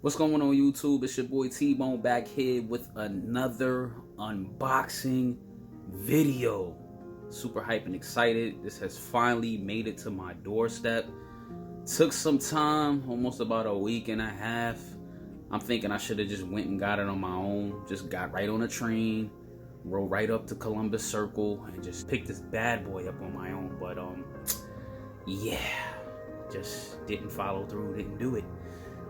What's going on YouTube? It's your boy T-Bone back here with another unboxing video. Super hype and excited. This has finally made it to my doorstep. Took some time, almost about a week and a half. I'm thinking I should have just went and got it on my own. Just got right on a train, rode right up to Columbus Circle and just picked this bad boy up on my own. But yeah, just didn't follow through, didn't do it.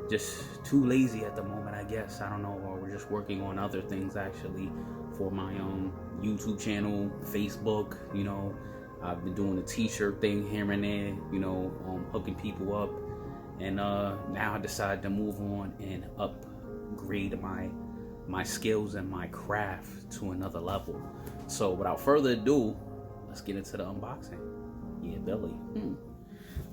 Just too lazy at the moment, I guess. I don't know, or we're just working on other things actually for my YouTube channel, Facebook. You know, I've been doing a t-shirt thing here and there, you know, hooking people up. And now I decided to move on and upgrade my skills and my craft to another level. So without further ado, let's get into the unboxing. Yeah, Billy.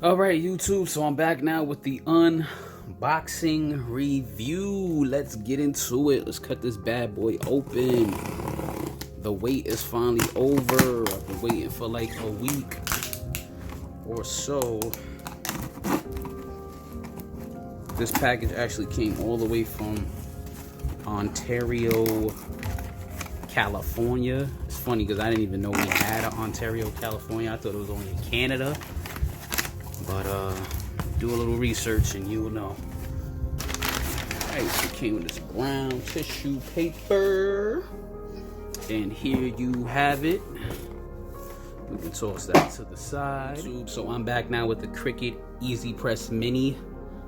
All right, YouTube, so I'm back now with the unboxing review. Let's get into it. Let's cut this bad boy open. The wait is finally over. I've been waiting for like a week or so. This package actually came all the way from Ontario, California. It's funny because I didn't even know we had an Ontario, California. I thought it was only in Canada. But do a little research and you will know. Alright, so it came with this brown tissue paper. And here you have it. We can toss that to the side. So I'm back now with the Cricut Easy Press Mini.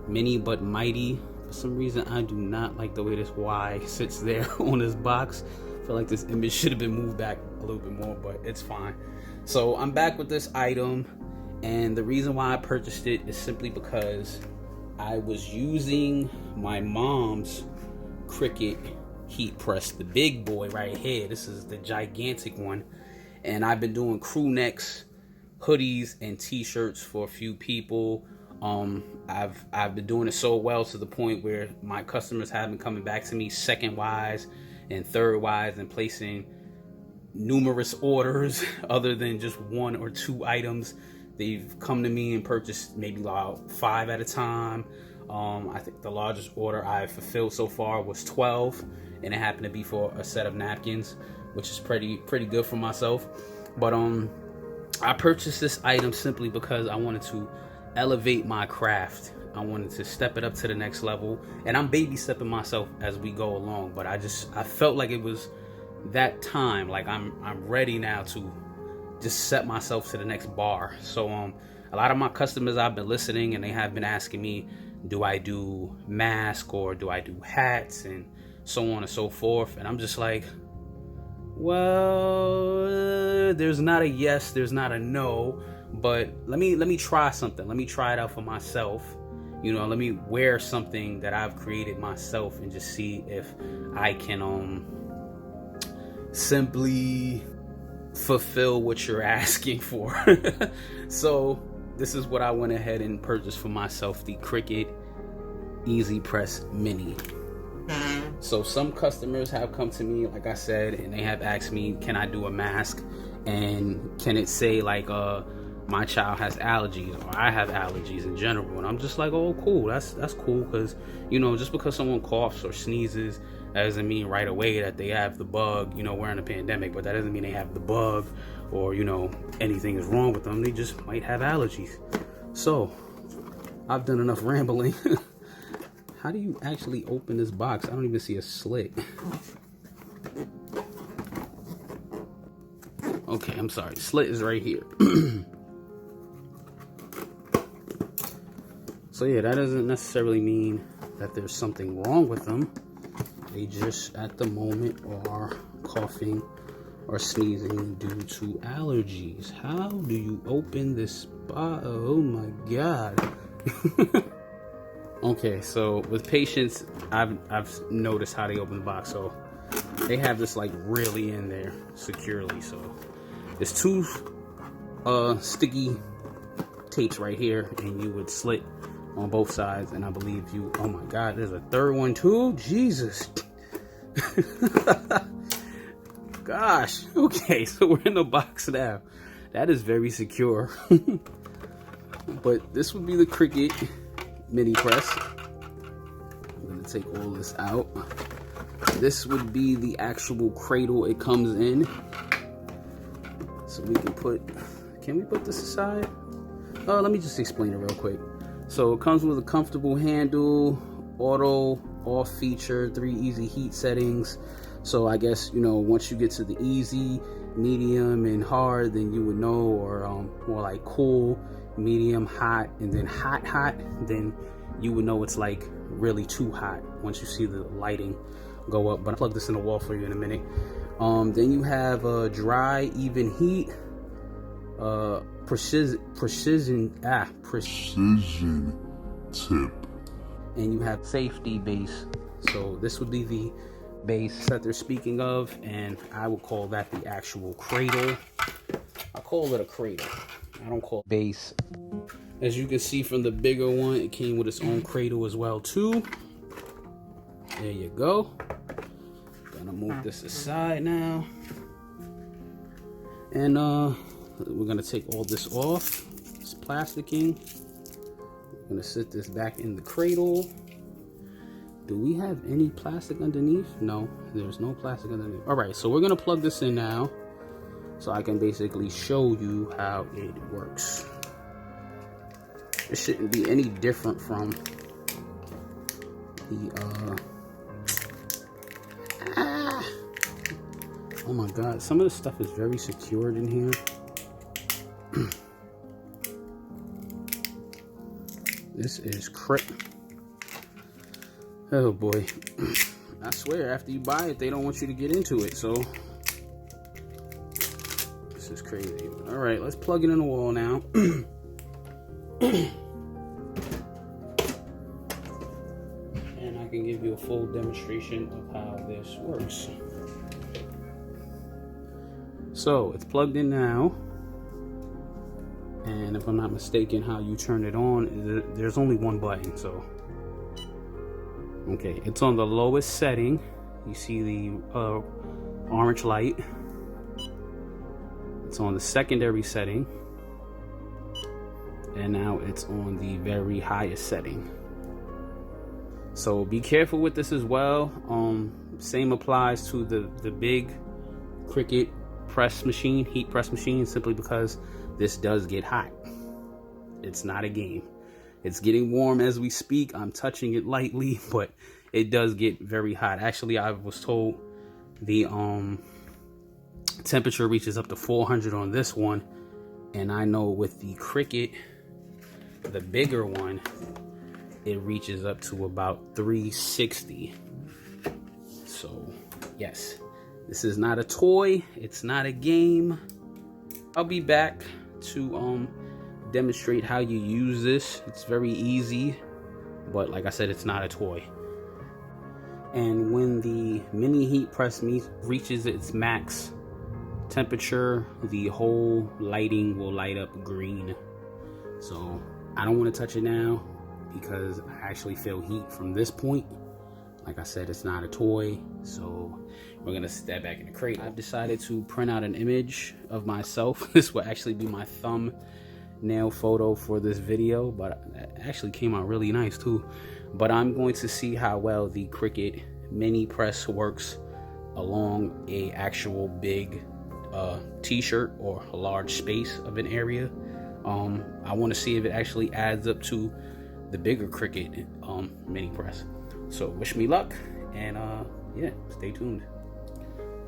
Mini but mighty. For some reason I do not like the way this Y sits there on this box. I feel like this image should have been moved back a little bit more, but it's fine. So I'm back with this item. And the reason why I purchased it is simply because I was using my mom's Cricut heat press, the big boy right here. This is the gigantic one. And I've been doing crew necks, hoodies, and t-shirts for a few people. I've been doing it so well to the point where my customers have been coming back to me second wise and third wise and placing numerous orders other than just one or two items. They've come to me and purchased maybe about 5 at a time. I think the largest order I've fulfilled so far was 12, and it happened to be for a set of napkins, which is pretty good for myself. But I purchased this item simply because I wanted to elevate my craft. I wanted to step it up to the next level, and I'm baby stepping myself as we go along. But I felt like it was that time. Like I'm ready now to just set myself to the next bar. So a lot of my customers, I've been listening and they have been asking me, do I do masks or do I do hats and so on and so forth. And I'm just like, well, there's not a yes, there's not a no, but let me try something. Let me try it out for myself. You know, let me wear something that I've created myself and just see if I can simply fulfill what you're asking for. So this is what I went ahead and purchased for myself, the Cricut Easy Press Mini. So some customers have come to me, like I said, and they have asked me, can I do a mask and can it say like my child has allergies or I have allergies in general? And I'm just like, oh cool, that's cool, because you know, just because someone coughs or sneezes, that doesn't mean right away that they have the bug. You know, we're in a pandemic, but that doesn't mean they have the bug or, you know, anything is wrong with them. They just might have allergies. So I've done enough rambling. How do you actually open this box? I don't even see a slit. Okay, I'm sorry. Slit is right here. So yeah, that doesn't necessarily mean that there's something wrong with them. They just at the moment are coughing or sneezing due to allergies. How do you open this box? Oh my god. Okay, so with patients, I've noticed how they open the box. So they have this like really in there securely. So there's 2 sticky tapes right here, and you would slit on both sides, and I believe you, oh my god, there's a third one too. Jesus. Gosh. Okay, so we're in the box now. That is very secure. But this would be the Cricut mini press. I'm gonna take all this out. This would be the actual cradle it comes in. So we can we put this aside? Let me just explain it real quick. So it comes with a comfortable handle, auto, off feature, 3 easy heat settings. So I guess, you know, once you get to the easy, medium, and hard, then you would know, or more like cool, medium, hot, and then hot, then you would know it's like really too hot once you see the lighting go up. But I'll plug this in the wall for you in a minute. Then you have dry, even heat, precision tip, and you have safety base. So this would be the base that they're speaking of, and I would call that the actual cradle. I call it a cradle. I don't call it base. As you can see from the bigger one, it came with its own cradle as well too. There you go. Gonna move this aside now, and we're gonna take all this off. It's plasticking. I'm gonna sit this back in the cradle. Do we have any plastic underneath? No, there's no plastic underneath. All right, so we're gonna plug this in now, so I can basically show you how it works. It shouldn't be any different from the oh my god, some of the stuff is very secured in here. This is Cricut. Oh boy. I swear, after you buy it, they don't want you to get into it, so this is crazy. All right, let's plug it in the wall now. And I can give you a full demonstration of how this works. So it's plugged in now, and if I'm not mistaken, how you turn it on, there's only one button. So okay, it's on the lowest setting. You see the orange light. It's on the secondary setting, and now it's on the very highest setting. So be careful with this as well. Same applies to the big Cricut press machine, heat press machine, simply because this does get hot. It's not a game. It's getting warm as we speak. I'm touching it lightly, but it does get very hot. Actually, I was told the temperature reaches up to 400 on this one, and I know with the Cricut, the bigger one, it reaches up to about 360. So yes, this is not a toy, it's not a game. I'll be back to demonstrate how you use this. It's very easy, but like I said, it's not a toy. And when the mini heat press reaches its max temperature, the whole lighting will light up green. So I don't want to touch it now because I actually feel heat from this point. Like I said, it's not a toy, so we're gonna sit that back in the crate. I've decided to print out an image of myself. This will actually be my thumbnail photo for this video, but it actually came out really nice too. But I'm going to see how well the Cricut mini press works along a actual big t-shirt or a large space of an area. I want to see if it actually adds up to the bigger Cricut mini press. So wish me luck, and yeah, stay tuned.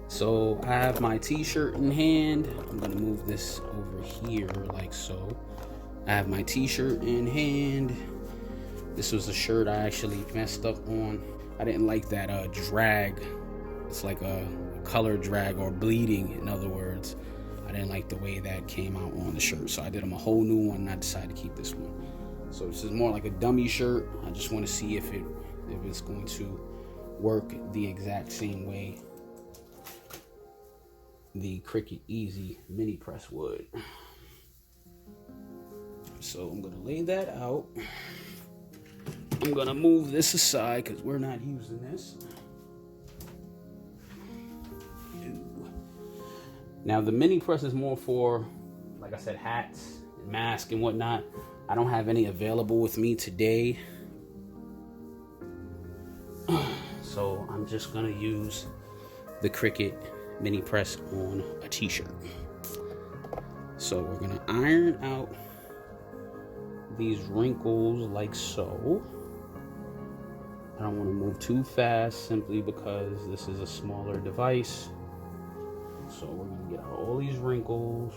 So I have my t-shirt in hand. I'm gonna move this over here like so. I have my t-shirt in hand. This was a shirt I actually messed up on. I didn't like that drag. It's like a color drag, or bleeding, in other words. I didn't like the way that came out on the shirt, so I did them a whole new one, and I decided to keep this one. So this is more like a dummy shirt. I just want to see if it's going to work the exact same way the Cricut Easy mini press would. So I'm gonna lay that out. I'm gonna move this aside because we're not using this. Now the mini press is more for, like I said, hats and masks and whatnot. I don't have any available with me today. So I'm just gonna use the Cricut mini press on a t-shirt. So we're gonna iron out these wrinkles like so. I don't want to move too fast simply because this is a smaller device. So we're gonna get all these wrinkles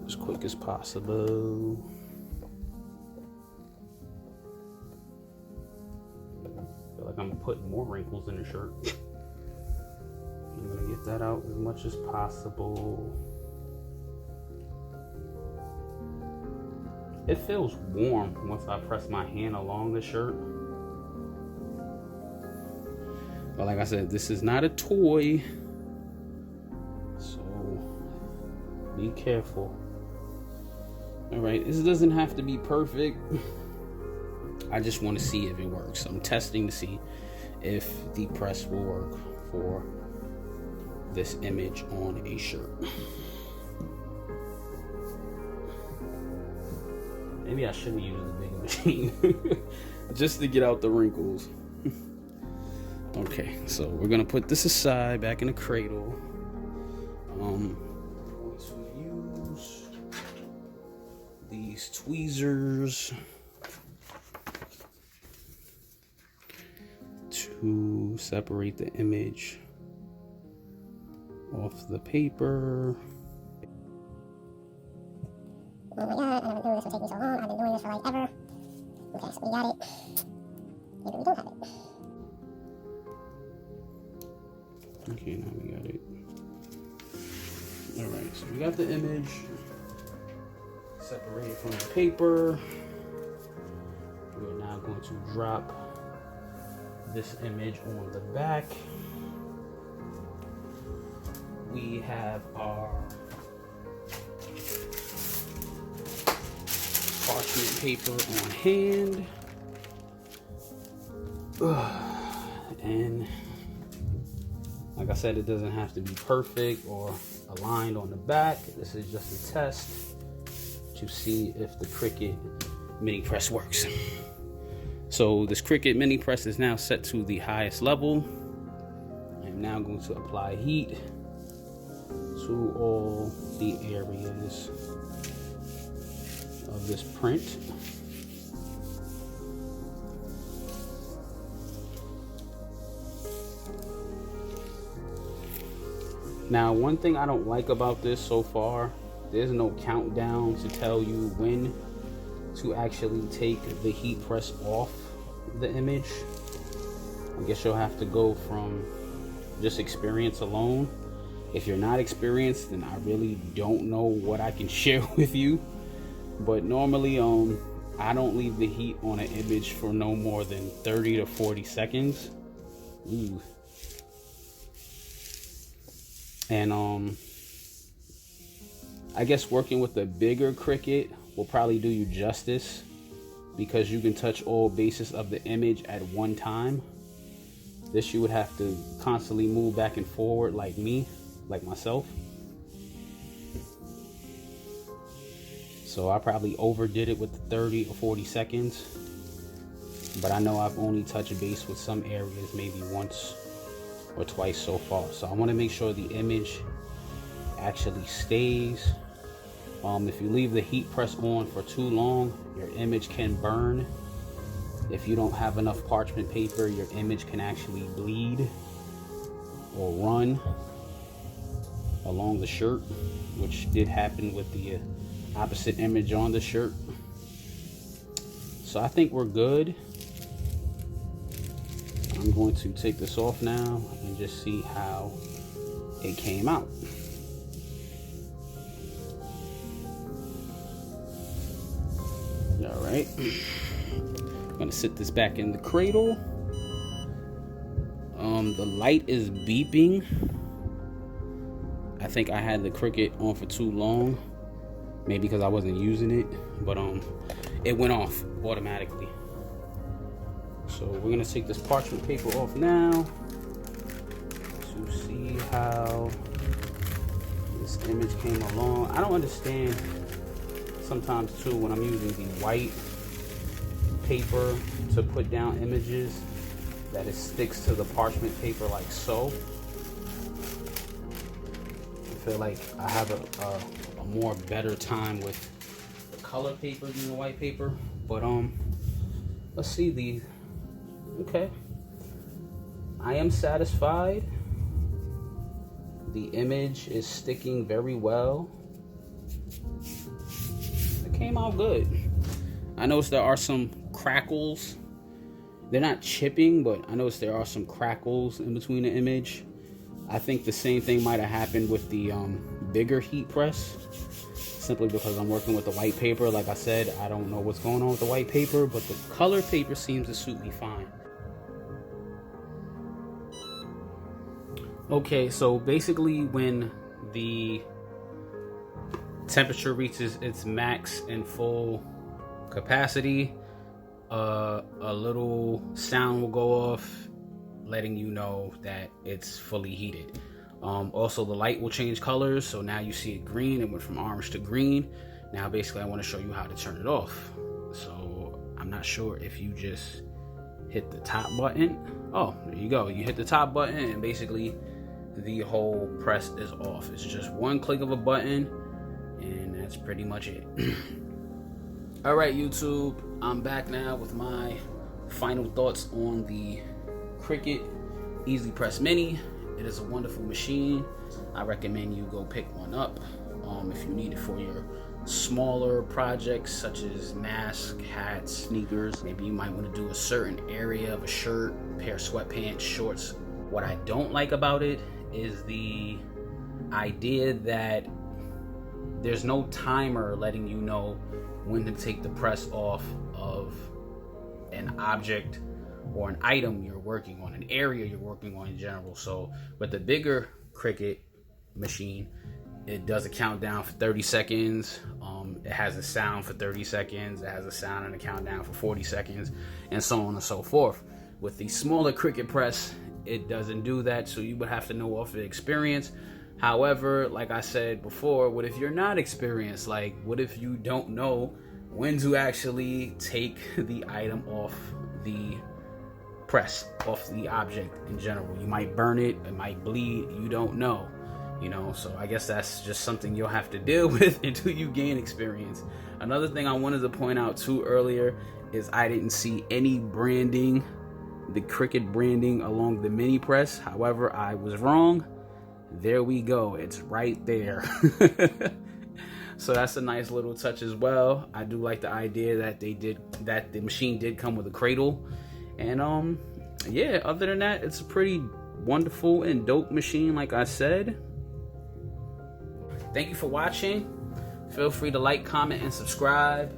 as quick as possible. I feel like I'm putting more wrinkles in the shirt. I'm gonna get that out as much as possible. It feels warm once I press my hand along the shirt. But like I said, this is not a toy, so be careful. All right, this doesn't have to be perfect. I just want to see if it works. I'm testing to see if the press will work for this image on a shirt. Maybe I should have used the bigger machine just to get out the wrinkles. Okay, so we're gonna put this aside back in the cradle. I'm going to use these tweezers to separate the image off the paper. Oh my god, I haven't doing this for taking so long. I've been doing this for like ever. Okay, so we got it. Maybe we don't have it. Okay, now we got it. Alright, so we got the image separated from the paper. We're now going to drop this image on the back. We have our parchment paper on hand. And like I said, it doesn't have to be perfect or aligned on the back. This is just a test to see if the Cricut mini press works. So this Cricut mini press is now set to the highest level. I'm now going to apply heat to all the areas of this print. Now, one thing I don't like about this so far, there's no countdown to tell you when to actually take the heat press off the image. I guess you'll have to go from just experience alone. If you're not experienced, then I really don't know what I can share with you. But normally, I don't leave the heat on an image for no more than 30 to 40 seconds. Ooh. And I guess working with a bigger Cricut will probably do you justice, because you can touch all bases of the image at one time. This you would have to constantly move back and forward like me, like myself. So I probably overdid it with the 30 or 40 seconds. But I know I've only touched base with some areas maybe once or twice so far. So I want to make sure the image actually stays. If you leave the heat press on for too long, your image can burn. If you don't have enough parchment paper, your image can actually bleed or run along the shirt, which did happen with the opposite image on the shirt. So I think we're good. I'm going to take this off now and just see how it came out. All right, I'm gonna sit this back in the cradle. The light is beeping. I think I had the Cricut on for too long, maybe because I wasn't using it, but it went off automatically. So we're gonna take this parchment paper off now to see how this image came along. I don't understand sometimes too when I'm using the white paper to put down images. that it sticks to the parchment paper like so. I feel like I have a more better time with the color paper than the white paper. But let's see okay. I am satisfied. The image is sticking very well. It came out good. I noticed there are some crackles. They're not chipping, but I noticed there are some crackles in between the image. I think the same thing might have happened with the bigger heat press, simply because I'm working with the white paper. Like I said, I don't know what's going on with the white paper, but the color paper seems to suit me fine. Okay, so basically when the temperature reaches its max and full capacity, a little sound will go off letting you know that it's fully heated. Also, the light will change colors, so now you see it green. It went from orange to green. Now basically I want to show you how to turn it off. So I'm not sure if you just hit the top button. Oh, there you go. You hit the top button and basically the whole press is off. It's just one click of a button and that's pretty much it. All right, YouTube, I'm back now with my final thoughts on the Cricut Easy Press Mini. It is a wonderful machine. I recommend you go pick one up if you need it for your smaller projects such as masks, hats, sneakers. Maybe you might want to do a certain area of a shirt, pair of sweatpants, shorts. What I don't like about it is the idea that there's no timer letting you know when to take the press off of an object or an item you're working on, an area you're working on in general. So with the bigger Cricut machine, it does a countdown for 30 seconds. It has a sound for 30 seconds. It has a sound and a countdown for 40 seconds, and so on and so forth. With the smaller Cricut press, it doesn't do that, so you would have to know off of experience. However, like I said before, what if you're not experienced? Like, what if you don't know when to actually take the item off the press, off the object in general? You might burn it, it might bleed, you don't know, you know. So I guess that's just something you'll have to deal with until you gain experience. Another thing I wanted to point out too earlier is I didn't see any branding, the Cricut branding along the mini press. However, I was wrong. There we go, it's right there. So that's a nice little touch as well. I do like the idea that the machine did come with a cradle. And yeah, other than that, it's a pretty wonderful and dope machine, like I said. Thank you for watching. Feel free to like, comment, and subscribe.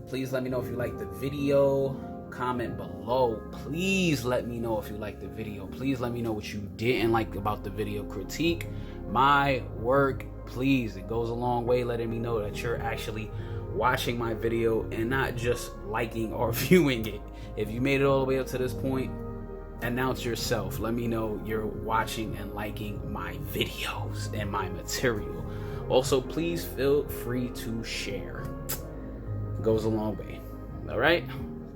Please let me know if you like the video. Comment below. Please let me know if you like the video. Please let me know what you didn't like about the video. Critique my work, please. It goes a long way letting me know that you're actually watching my video and not just liking or viewing it. If you made it all the way up to this point, announce yourself. Let me know you're watching and liking my videos and my material. Also, please feel free to share. It goes a long way. All right,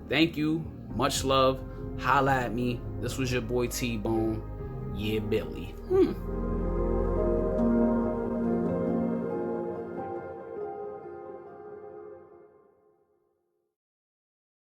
thank you, much love. Holla at me. This was your boy T-Bone. Yeah, Billy.